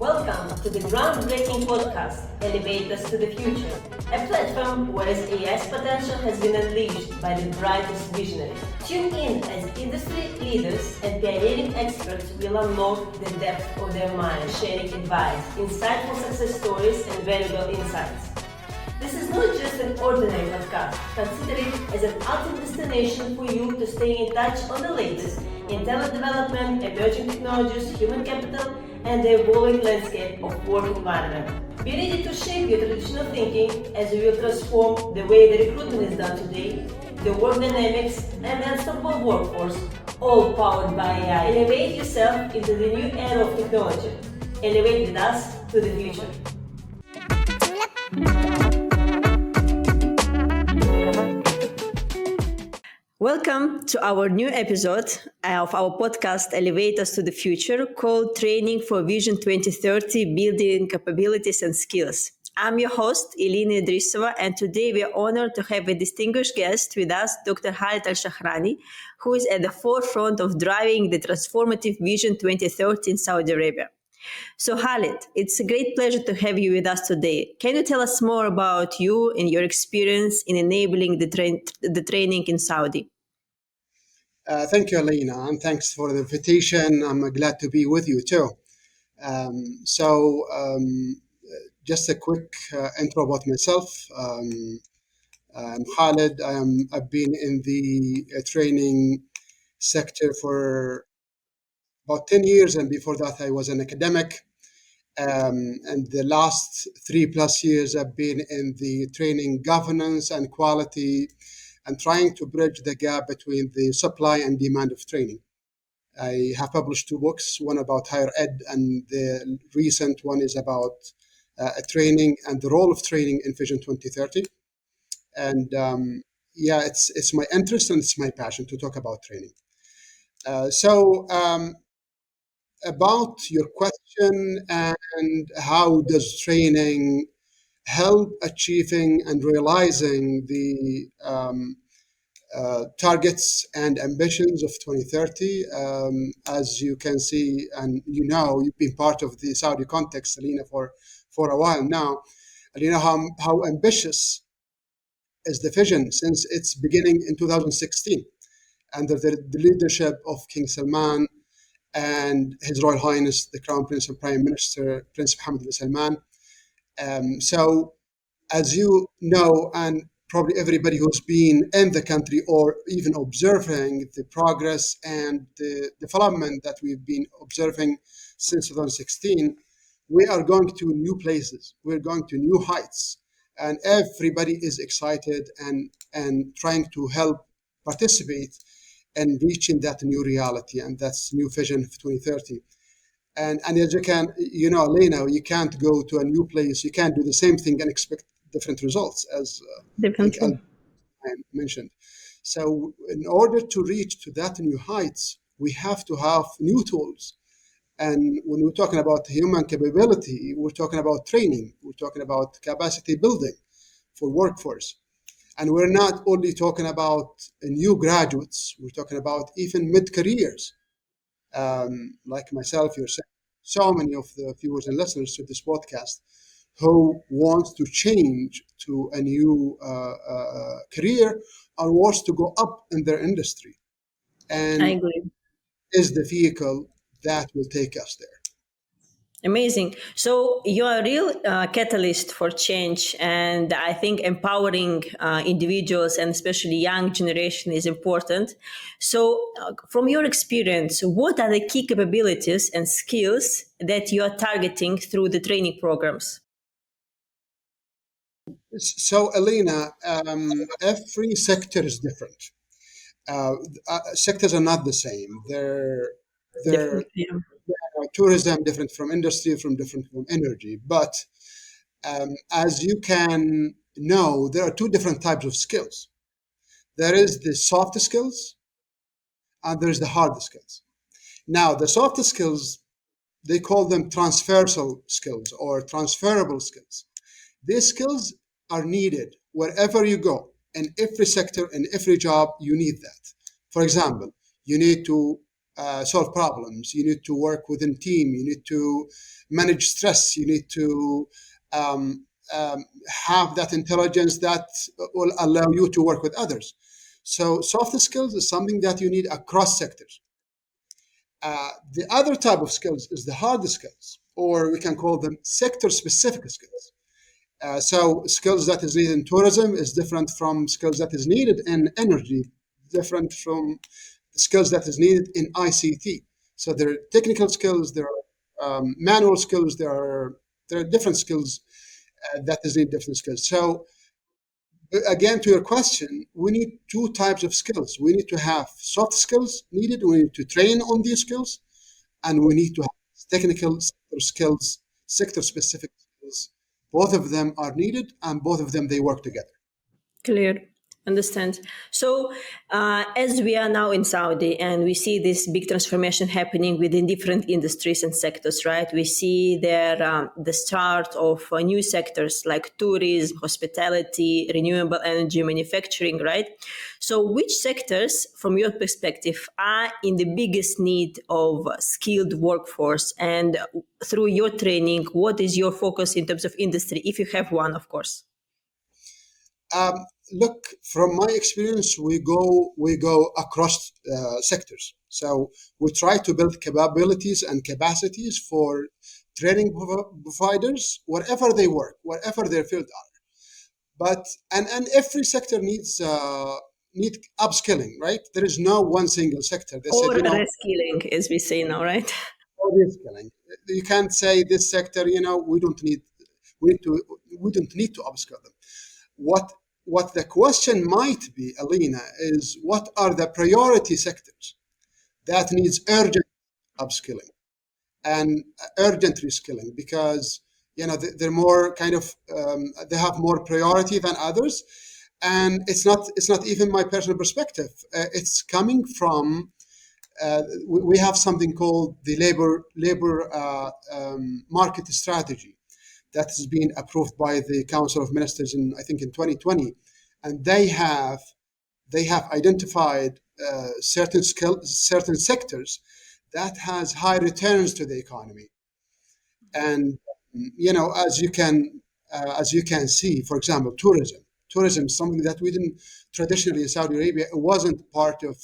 Welcome to the groundbreaking podcast, Elevate Us to the Future, a platform where AI's potential has been unleashed by the brightest visionaries. Tune in as industry leaders and pioneering experts will unlock the depth of their minds, sharing advice, insightful success stories, and valuable insights. This is not just an ordinary podcast. Consider it as an ultimate destination for you to stay in touch on the latest in talent development, emerging technologies, human capital, and the evolving landscape of work environment. Be ready to shape your traditional thinking as we will transform the way the recruitment is done today, the work dynamics, and the unstoppable workforce, all powered by AI. Elevate yourself into the new era of technology. Elevate with us to the future. Welcome to our new episode of our podcast Elevate Us to the Future, called Training for Vision 2030, Building Capabilities and Skills. I'm your host, Elina Idrisova, and today we are honored to have a distinguished guest with us, Dr Harita Shahrani, who is at the forefront of driving the transformative Vision 2030 in Saudi Arabia. So Khalid, it's a great pleasure to have you with us today. Can you tell us more about you and your experience in enabling the training in Saudi? Thank you, Elena, and thanks for the invitation. I'm glad to be with you too. Just a quick intro about myself. I'm Khalid. I've been in the training sector for about 10 years, and before that I was an academic. And the last 3+ years I've been in the training governance and quality and trying to bridge the gap between the supply and demand of training. I have published 2 books, one about higher ed, and the recent one is about training and the role of training in Vision 2030. And it's my interest and it's my passion to talk about training. About your question and how does training help achieving and realizing the targets and ambitions of 2030. As you can see, and you've been part of the Saudi context, Alina, for a while now. Alina, how ambitious is the vision since its beginning in 2016 under the leadership of King Salman and His Royal Highness the Crown Prince and Prime Minister Prince Mohammed bin Salman. So as you know, and probably everybody who's been in the country or even observing the progress and the development that we've been observing since 2016, we are going to new places. We're going to new heights. And everybody is excited and trying to help participate in reaching that new reality. And that's new vision for 2030. And as you can, Elena, you can't go to a new place. You can't do the same thing and expect different results, as I mentioned. So in order to reach to that new heights, we have to have new tools. And when we're talking about human capability, we're talking about training. We're talking about capacity building for workforce. And we're not only talking about new graduates. We're talking about even mid-careers. Like myself, yourself, so many of the viewers and listeners to this podcast who wants to change to a new career or wants to go up in their industry. And I agree. Is the vehicle that will take us there. Amazing. So you are a real catalyst for change, and I think empowering individuals and especially young generation is important. So from your experience, what are the key capabilities and skills that you are targeting through the training programs? So, Elena, every sector is different. Sectors are not the same. They're tourism different from industry, different from energy. But as you can know, there are 2 different types of skills. There is the soft skills and there's the hard skills. Now, the soft skills, they call them transversal skills or transferable skills. These skills are needed wherever you go. In every sector, in every job, you need that. For example, you need to solve problems. You need to work within team. You need to manage stress. You need to um, have that intelligence that will allow you to work with others. So soft skills is something that you need across sectors. The other type of skills is the hard skills, or we can call them sector-specific skills. So skills that is needed in tourism is different from skills that is needed in energy, different from skills that is needed in ICT. So there are technical skills, there are manual skills, there are different skills that is needed different skills. So again, to your question, we need two types of skills. We need to have soft skills needed. We need to train on these skills, and we need to have technical sector skills, sector-specific skills. Both of them are needed, and both of them they work together. Clear. Understand. So, as we are now in Saudi and we see this big transformation happening within different industries and sectors, right? We see there the start of new sectors like tourism, hospitality, renewable energy, manufacturing, right? So, which sectors, from your perspective, are in the biggest need of skilled workforce? And through your training, what is your focus in terms of industry, if you have one, of course? Look, from my experience, we go across sectors. So we try to build capabilities and capacities for training providers wherever they work, wherever their field are. But and every sector needs need upskilling, right? There is no one single sector. They Or said, reskilling, as we say now, right? or reskilling. You can't say this sector, we don't need we don't need to upskill them. What the question might be, Alina, is what are the priority sectors that needs urgent upskilling and urgent reskilling, because they're more kind of they have more priority than others, and it's not even my personal perspective. It's coming from we have something called the labor market strategy that has been approved by the Council of Ministers in, I think, in 2020, and they have identified certain sectors that has high returns to the economy. And as you can see, for example, tourism is something that we didn't traditionally in Saudi Arabia. It wasn't part of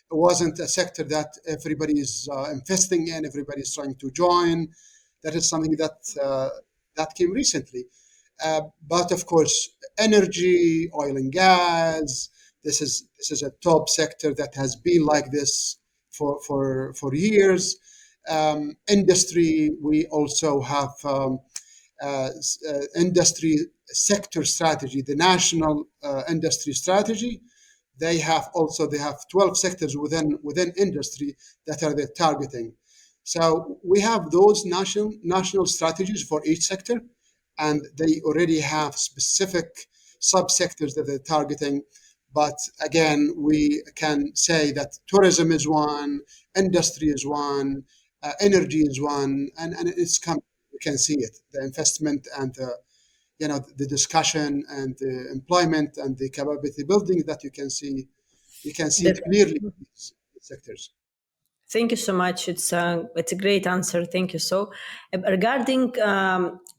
it wasn't a sector that everybody is investing in, everybody is trying to join. That is something that came recently. But of course, energy, oil and gas, this is a top sector that has been like this for years. Industry, we also have industry sector strategy, the national industry strategy. They have 12 sectors within industry that are they're targeting. So we have those national strategies for each sector, and they already have specific subsectors that they're targeting. But again, we can say that tourism is one, industry is one, energy is one, and it's come. You can see it, the investment and the discussion and the employment and the capability building that you can see it clearly in these sectors. Thank you so much. It's a great answer. Thank you. So, regarding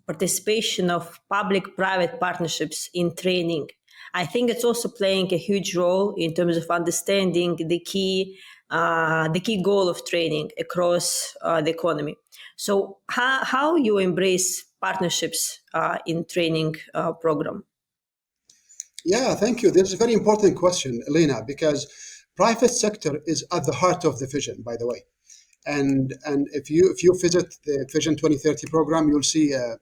participation of public-private partnerships in training, I think it's also playing a huge role in terms of understanding the key goal of training across the economy. So, how you embrace partnerships in training program? Yeah, thank you. This is a very important question, Elena, because private sector is at the heart of the vision, by the way. And if you visit the Vision 2030 program, you'll see a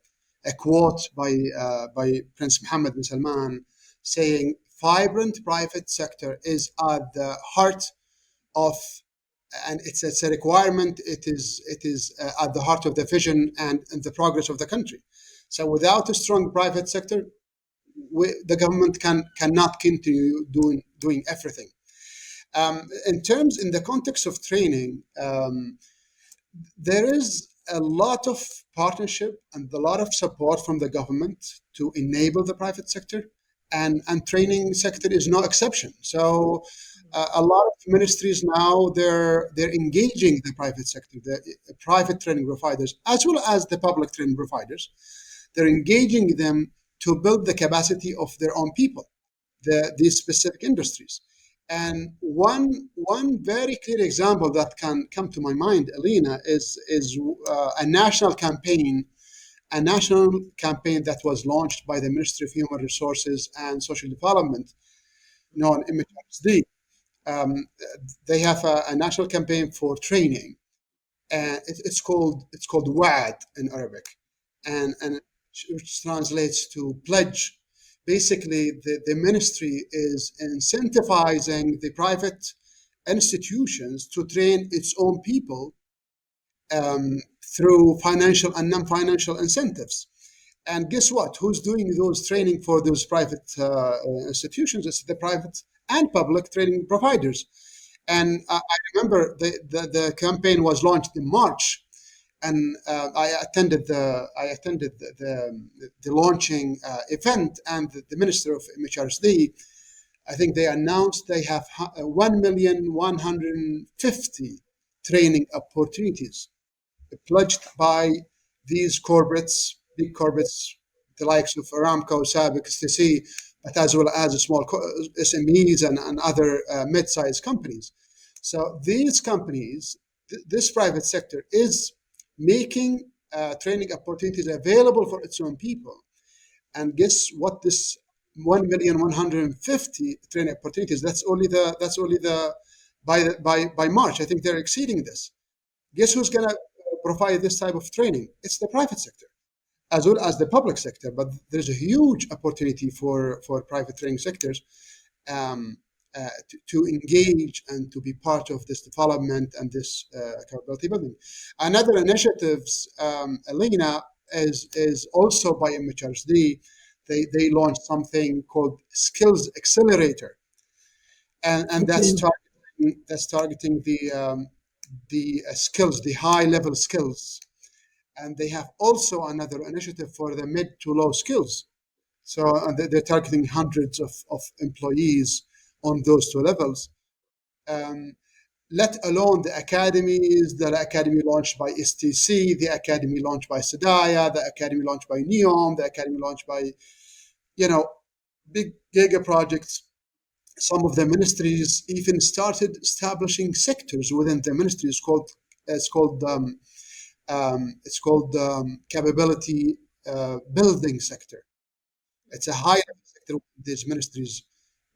quote by Prince Mohammed bin Salman saying, "Vibrant private sector is at the heart of," and it's a requirement. It is at the heart of the vision and the progress of the country. So without a strong private sector, the government cannot continue doing everything. In the context of training, there is a lot of partnership and a lot of support from the government to enable the private sector, and training sector is no exception. So A lot of ministries now they're engaging the private sector, the private training providers, as well as the public training providers. They're engaging them to build the capacity of their own people, these specific industries. And one very clear example that can come to my mind, Alina, is a national campaign that was launched by the Ministry of Human Resources and Social Development, known MHRSD. Um, they have a national campaign for training, and it's called WAD in Arabic, and which translates to pledge. Basically, the ministry is incentivizing the private institutions to train its own people um, through financial and non-financial incentives. And guess what? Who's doing those training for those private institutions? It's the private and public training providers. And I remember the campaign was launched in March, and I attended the launching event, and the Minister of MHRSD, I think they announced they have 1,150,000 training opportunities pledged by these corporates, big corporates, the likes of Aramco, SABIC, STC, but as well as small SMEs and other mid-sized companies. So these companies, this private sector is making training opportunities available for its own people. And guess what? This 1,150,000 training opportunities. That's only the by March. I think they're exceeding this. Guess who's going to provide this type of training? It's the private sector as well as the public sector. But there's a huge opportunity for private training sectors um, to engage and to be part of this development and this capability building. Another initiatives, Elena, is also by MHRSD. They launched something called Skills Accelerator, and that's targeting the skills, the high level skills. And they have also another initiative for the mid to low skills. So they're targeting hundreds of employees on those two levels. Um, Let alone the academies, the academy launched by STC, the academy launched by Sedaya, the academy launched by NEOM, the academy launched by, big giga projects. Some of the ministries even started establishing sectors within the ministries called it's called capability building sector. It's a high level sector within these ministries.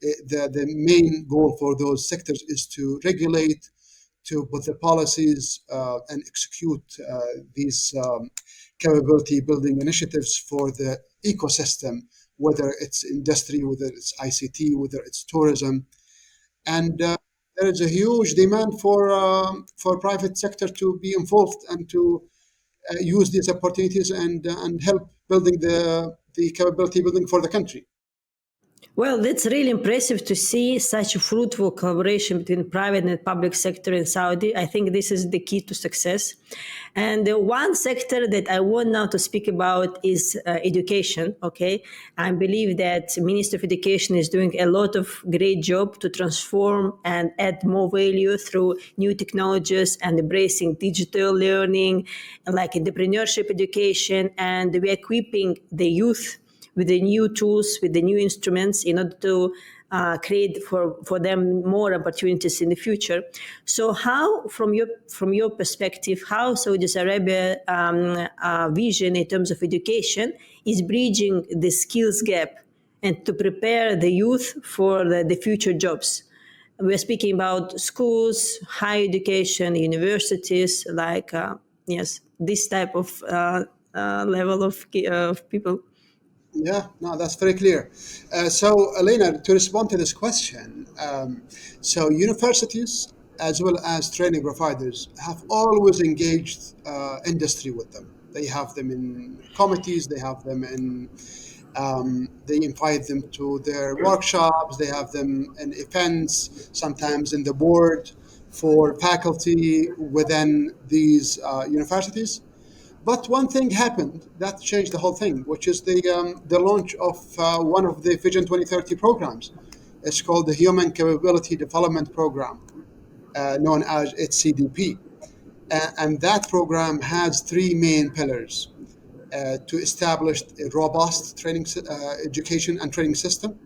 The main goal for those sectors is to regulate, to put the policies and execute these capability building initiatives for the ecosystem, whether it's industry, whether it's ICT, whether it's tourism. And there is a huge demand for private sector to be involved and to use these opportunities and help building the capability building for the country. Well, that's really impressive to see such a fruitful collaboration between private and public sector in Saudi. I think this is the key to success. And the one sector that I want now to speak about is education. Okay, I believe that Minister of Education is doing a lot of great job to transform and add more value through new technologies and embracing digital learning, like entrepreneurship education, and we're equipping the youth with the new tools, with the new instruments in order to create for them more opportunities in the future. So how, from your perspective, how Saudi Arabia vision in terms of education is bridging the skills gap and to prepare the youth for the future jobs? We're speaking about schools, higher education, universities, like, yes, this type of level of people. Yeah, no, that's very clear. So, Elena, to respond to this question, so universities as well as training providers have always engaged industry with them. They have them in committees, they invite them to their workshops, they have them in events, sometimes in the board for faculty within these universities. But one thing happened that changed the whole thing, which is the launch of one of the Vision 2030 programs, It's called the Human Capability Development Program, known as HCDP. And that program has three main pillars: to establish a robust education and training system,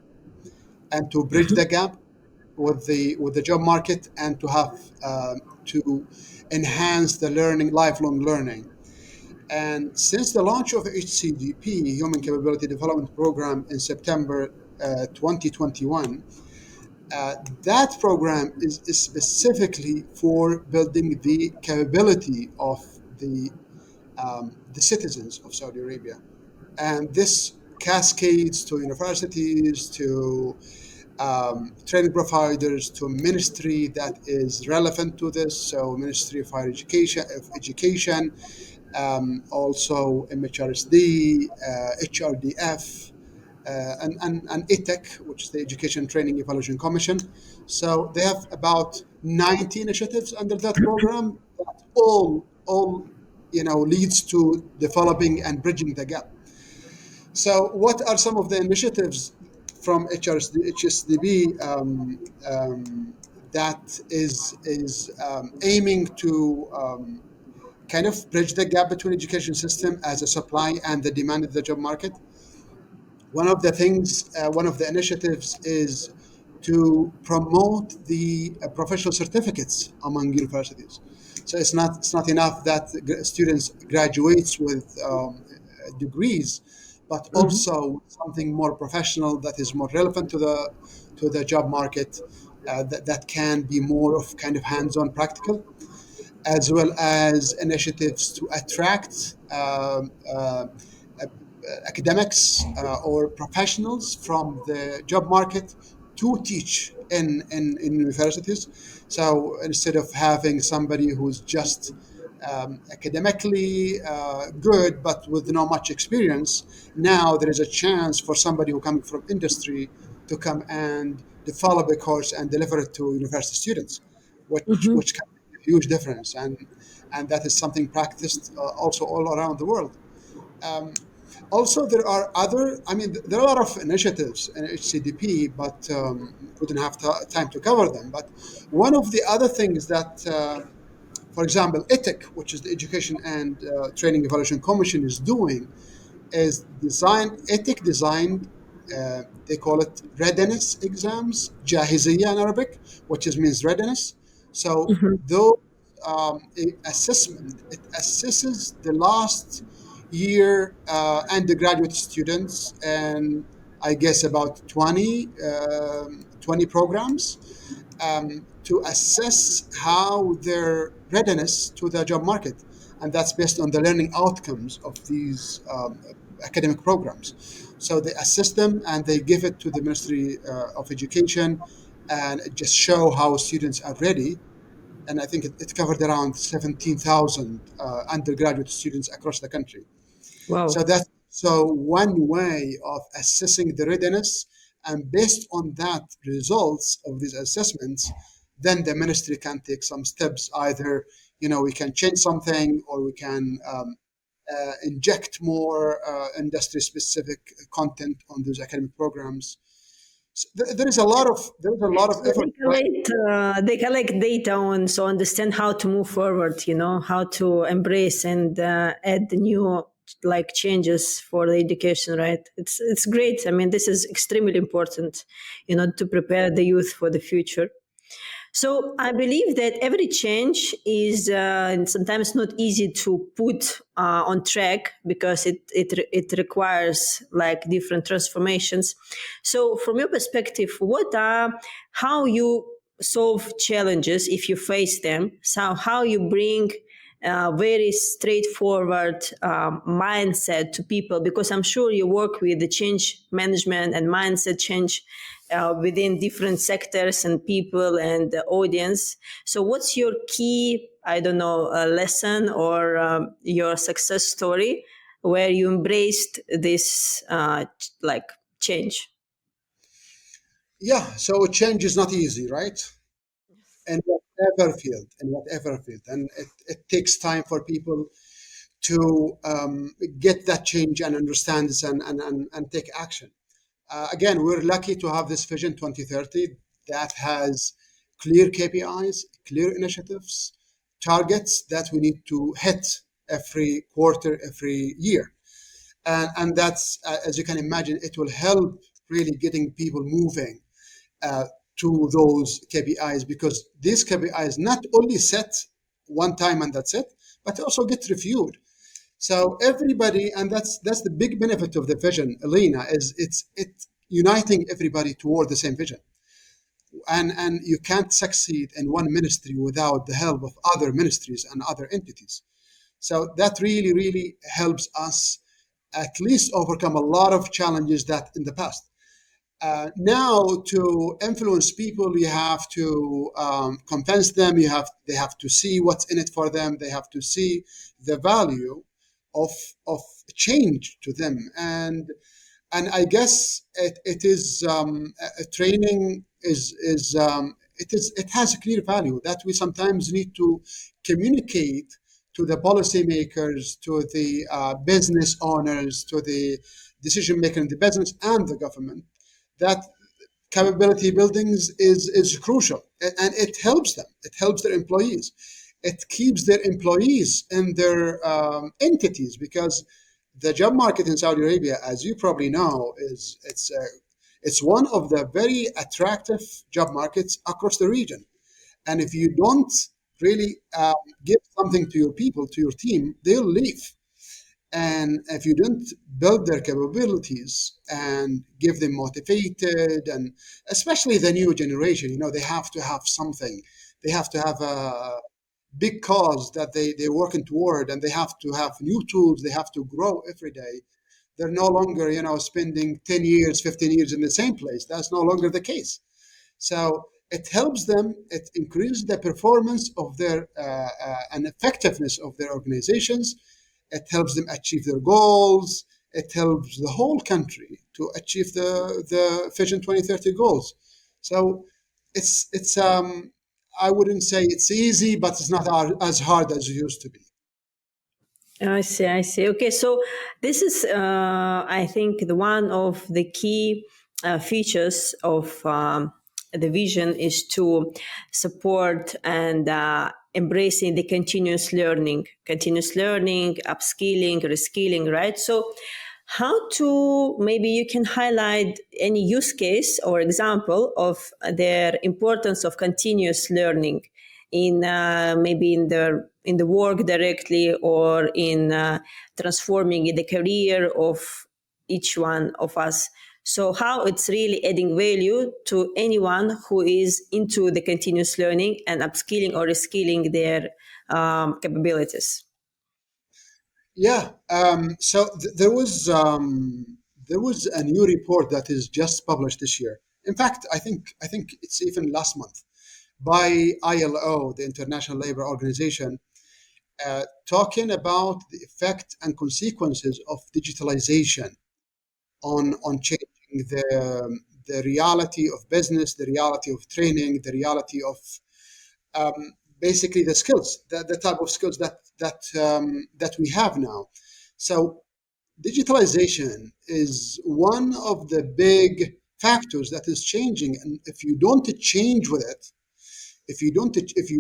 and to bridge the gap with the job market, and to have to enhance the lifelong learning. And since the launch of HCDP, Human Capability Development Program, in September 2021, that program is specifically for building the capability of the citizens of Saudi Arabia. And this cascades to universities, to training providers, to ministry that is relevant to this. So Ministry of Higher Education, also MHRSD, HRDF, and ITEC, which is the Education Training Evaluation Commission. So they have about 90 initiatives under that program that all leads to developing and bridging the gap. So what are some of the initiatives from HSDB that is aiming to kind of bridge the gap between education system as a supply and the demand of the job market? One of the initiatives is to promote the professional certificates among universities. So it's not enough that students graduates with degrees, but also something more professional that is more relevant to the job market, that can be more of kind of hands-on practical, as well as initiatives to attract academics or professionals from the job market to teach in universities. So instead of having somebody who's just academically good but with not much experience, now there is a chance for somebody who coming from industry to come and develop a course and deliver it to university students, which can make a huge difference, and that is something practiced also all around the world. Also, there are a lot of initiatives in HCDP, but we didn't have time to cover them. But one of the other things that, for example, ETIC, which is the Education and Training Evaluation Commission, is doing is designed, they call it readiness exams, jahiziyya in Arabic, which means readiness. So those assessment, it assesses the last year undergraduate students, and I guess about 20 programs, to assess how their readiness to the job market. And that's based on the learning outcomes of these academic programs. So they assess them and they give it to the Ministry of Education, and just show how students are ready. And I think it covered around 17,000 undergraduate students across the country. So Wow. that's one way of assessing the readiness, and based on that results of these assessments, then the ministry can take some steps. Either we can change something, or we can inject more industry-specific content on those academic programs. So there is a lot of So effort, right? they collect data on, so understand how to move forward, how to embrace and add the new like changes for the education, right? It's great. I mean, this is extremely important, to prepare the youth for the future. So I believe that every change is sometimes not easy to put on track, because it requires like different transformations. So from your perspective, how you solve challenges if you face them? So how you bring very straightforward mindset to people, because I'm sure you work with the change management and mindset change within different sectors and people and the audience. So what's your key, I don't know, lesson or your success story where you embraced this like change? Yeah. So change is not easy, right? In whatever field, and it takes time for people to get that change and understand this, and take action. Again, we're lucky to have this Vision 2030 that has clear KPIs, clear initiatives, targets that we need to hit every quarter, every year. And that's, as you can imagine, it will help really getting people moving uh, to those KPIs, because these KPIs not only set one time and that's it, but also get reviewed. So everybody, and that's the big benefit of the vision, Elena, is it's uniting everybody toward the same vision. And you can't succeed in one ministry without the help of other ministries and other entities. So that really helps us at least overcome a lot of challenges that in the past. Now, to influence people, you have to convince them. They have to see what's in it for them. They have to see the value of of change to them. And I guess it is a training is it has a clear value that we sometimes need to communicate to the policymakers, to the business owners, to the decision maker in the business and the government, that capability buildings is crucial, and it helps them. It helps their employees. It keeps their employees in their entities, because the job market in Saudi Arabia, as you probably know, it's one of the very attractive job markets across the region. And if you don't really give something to your people, to your team, they'll leave. And if you don't build their capabilities and give them motivated, and especially the new generation, they have to have something. They have to have a big cause that they're working toward, and they have to have new tools. They have to grow every day. They're no longer, spending 10 years, 15 years in the same place. That's no longer the case. So it helps them, it increases the performance of their and effectiveness of their organizations. It helps them achieve their goals. It helps the whole country to achieve the Vision 2030 goals. So it's I wouldn't say it's easy, but it's not as hard as it used to be. I see, I see. Okay, so this is, I think, the one of the key features of the vision is to support and embracing the continuous learning, upskilling, reskilling, right? So, how to maybe you can highlight any use case or example of their importance of continuous learning in maybe in the work directly, or in transforming the career of each one of us. So how it's really adding value to anyone who is into the continuous learning and upskilling or reskilling their capabilities. Yeah. So there was a new report that is just published this year. In fact, I think it's even last month, by ILO, the International Labor Organization, talking about the effect and consequences of digitalization on changing the reality of business, the reality of training, the reality of basically the skills, the type of skills that we have now. So digitalization is one of the big factors that is changing, and if you don't change with it, if you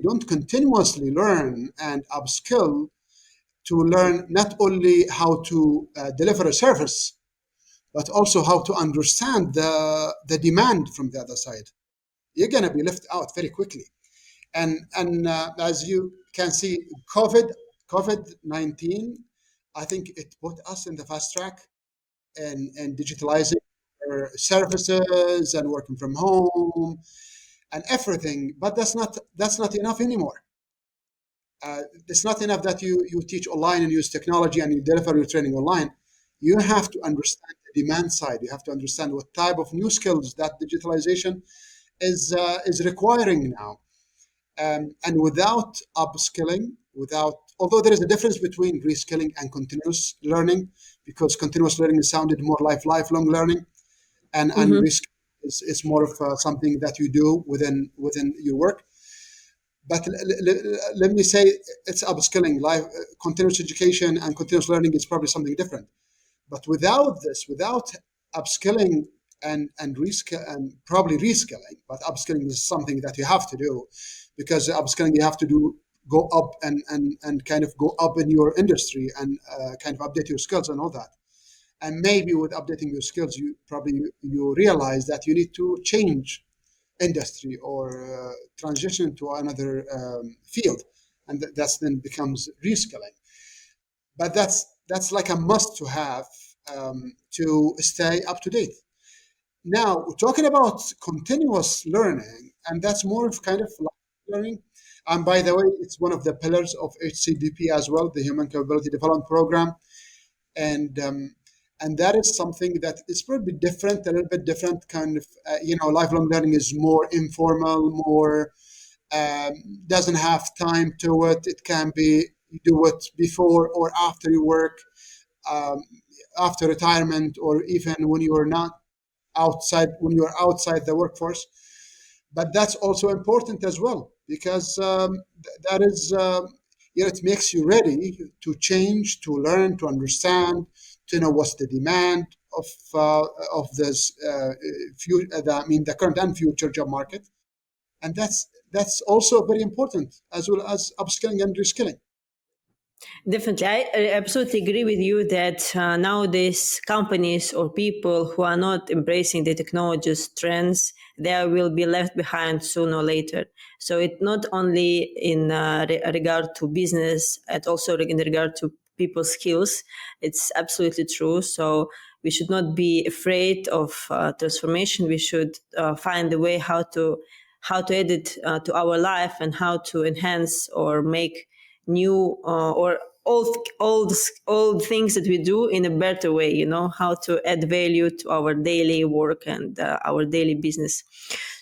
don't continuously learn and upskill to learn not only how to deliver a service, but also how to understand the demand from the other side, you're going to be left out very quickly. And as you can see, COVID-19, I think it put us in the fast track and digitalizing our services and working from home and everything. But that's not enough anymore. It's not enough that you teach online and use technology and you deliver your training online. You have to understand the demand side. You have to understand what type of new skills that digitalization is requiring now. And without upskilling, although there is a difference between reskilling and continuous learning, because continuous learning sounded more like lifelong learning, and Mm-hmm. reskilling is more of something that you do within your work. But let me say it's upskilling. Continuous education and continuous learning is probably something different. But without this, without upskilling and probably reskilling. But upskilling is something that you have to do, because upskilling you have to go up and kind of go up in your industry and kind of update your skills and all that. And maybe with updating your skills, you realize that you need to change industry or transition to another field, and that's then becomes reskilling. But that's like a must to have to stay up to date. Now, talking about continuous learning, and that's more of kind of life learning. And by the way, it's one of the pillars of HCDP as well, the Human Capability Development Program. And that is something that is probably different, a little bit different kind of, lifelong learning is more informal, more doesn't have time to it. It can be, you do it before or after you work, after retirement, or even when you are not when you are outside the workforce. But that's also important as well, because that is, it makes you ready to change, to learn, to understand, to know what's the demand of this the current and future job market. And that's also very important, as well as upskilling and reskilling. Definitely. I absolutely agree with you that nowadays companies or people who are not embracing the technology's trends, they will be left behind sooner or later. So it's not only in regard to business, and also in regard to people's skills. It's absolutely true. So we should not be afraid of transformation. We should find a way how to add it to our life, and how to enhance or make new or all things that we do in a better way, how to add value to our daily work and our daily business.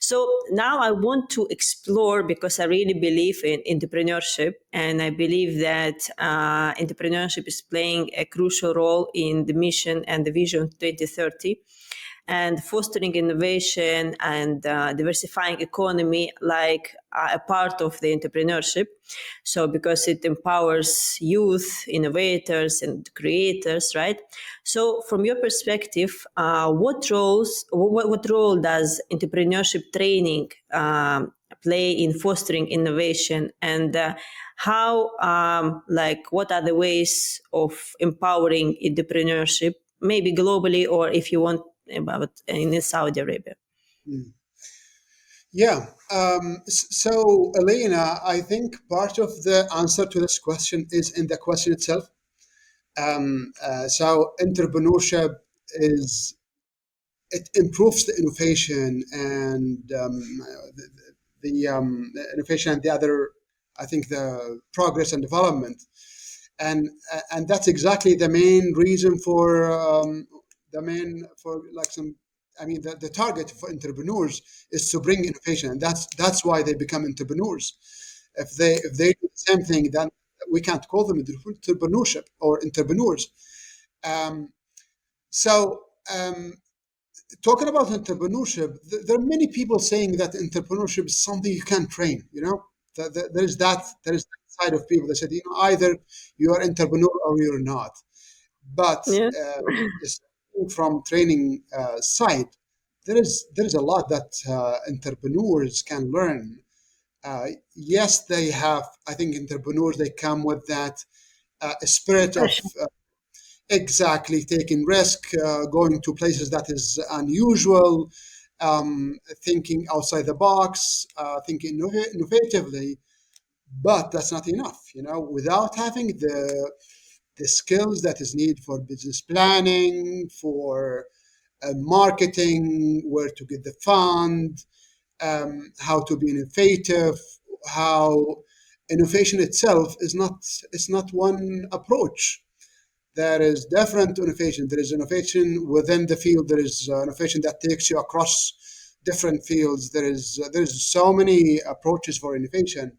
So now I want to explore, because I really believe in entrepreneurship, and I believe that entrepreneurship is playing a crucial role in the mission and the vision 2030, and fostering innovation and diversifying economy like a part of the entrepreneurship. So because it empowers youth, innovators and creators, right? So from your perspective, what role does entrepreneurship training play in fostering innovation, and what are the ways of empowering entrepreneurship, maybe globally, or if you want about in Saudi Arabia? Yeah. So, Elena, I think part of the answer to this question is in the question itself. So entrepreneurship it improves the innovation and the innovation and the other, I think, the progress and development. And that's exactly the main reason the target for entrepreneurs is to bring innovation, and that's why they become entrepreneurs. If they do the same thing, then we can't call them entrepreneurship or entrepreneurs. Talking about entrepreneurship, there are many people saying that entrepreneurship is something you can't train. There's that side of people that said, either you are entrepreneur or you're not. But Yeah. From training side, there is a lot that entrepreneurs can learn. Yes, they have. I think entrepreneurs, they come with that spirit of exactly taking risk, going to places that is unusual, thinking outside the box, thinking innovatively. But that's not enough. Without having the skills that is needed for business planning, for marketing, where to get the fund, how to be innovative, how innovation itself is not one approach. There is different innovation. There is innovation within the field. There is innovation that takes you across different fields. There's so many approaches for innovation.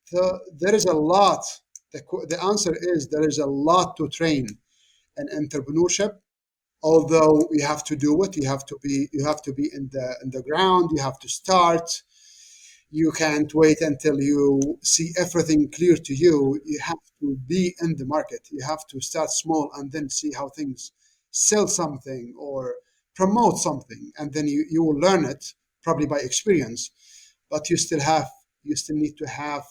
So there is a lot. The answer is there is a lot to train in entrepreneurship. Although you have to do it, you have to be in the ground. You have to start. You can't wait until you see everything clear to you. You have to be in the market. You have to start small and then see how things sell something or promote something, and then you will learn it probably by experience. But you still need to have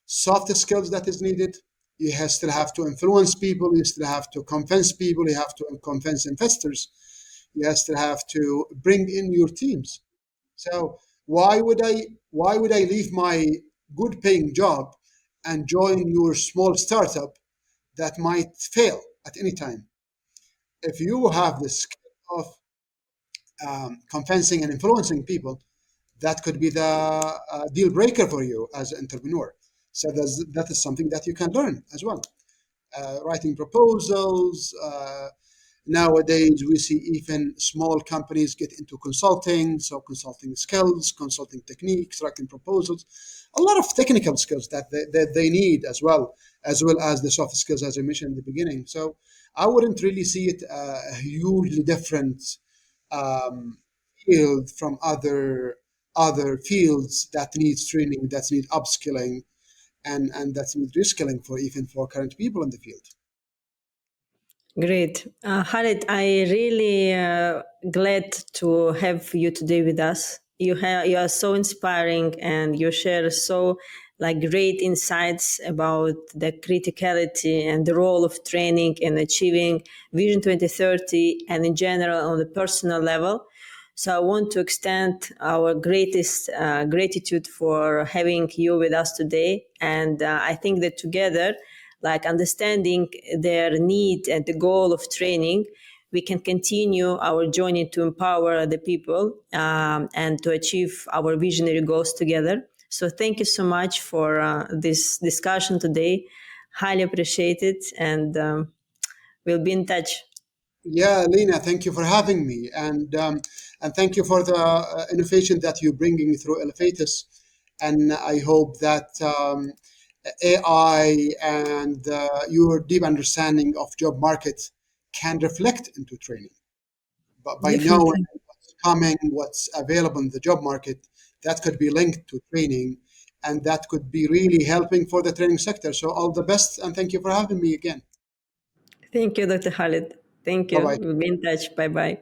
soft skills that is needed. Still have to influence people. You still have to convince people. You have to convince investors. You still have to bring in your teams. So why would I leave my good paying job and join your small startup that might fail at any time? If you have the skill of convincing and influencing people, that could be the deal breaker for you as an entrepreneur. So that is something that you can learn as well. Writing proposals. Nowadays, we see even small companies get into consulting, so consulting skills, consulting techniques, writing proposals, a lot of technical skills that they need as well as the soft skills, as I mentioned in the beginning. So I wouldn't really see it a hugely different um, field from other fields that needs training, that need upskilling, and that need reskilling for even for current people in the field. Great. Khalid, I really glad to have you today with us. You are so inspiring, and you share so great insights about the criticality and the role of training in achieving Vision 2030 and in general on the personal level. So I want to extend our greatest gratitude for having you with us today. And I think that together, understanding their need and the goal of training, we can continue our journey to empower the people and to achieve our visionary goals together. So thank you so much for this discussion today. Highly appreciate it, and we'll be in touch. Yeah, Lena, thank you for having me, and thank you for the innovation that you're bringing through Elevatus. And I hope that AI and your deep understanding of job market can reflect into training. But by knowing Definitely. what's coming, what's available in the job market, that could be linked to training, and that could be really helping for the training sector. So all the best, and thank you for having me again. Thank you, Dr. Khalid. Thank Bye you. bye. We'll be in touch. Bye bye.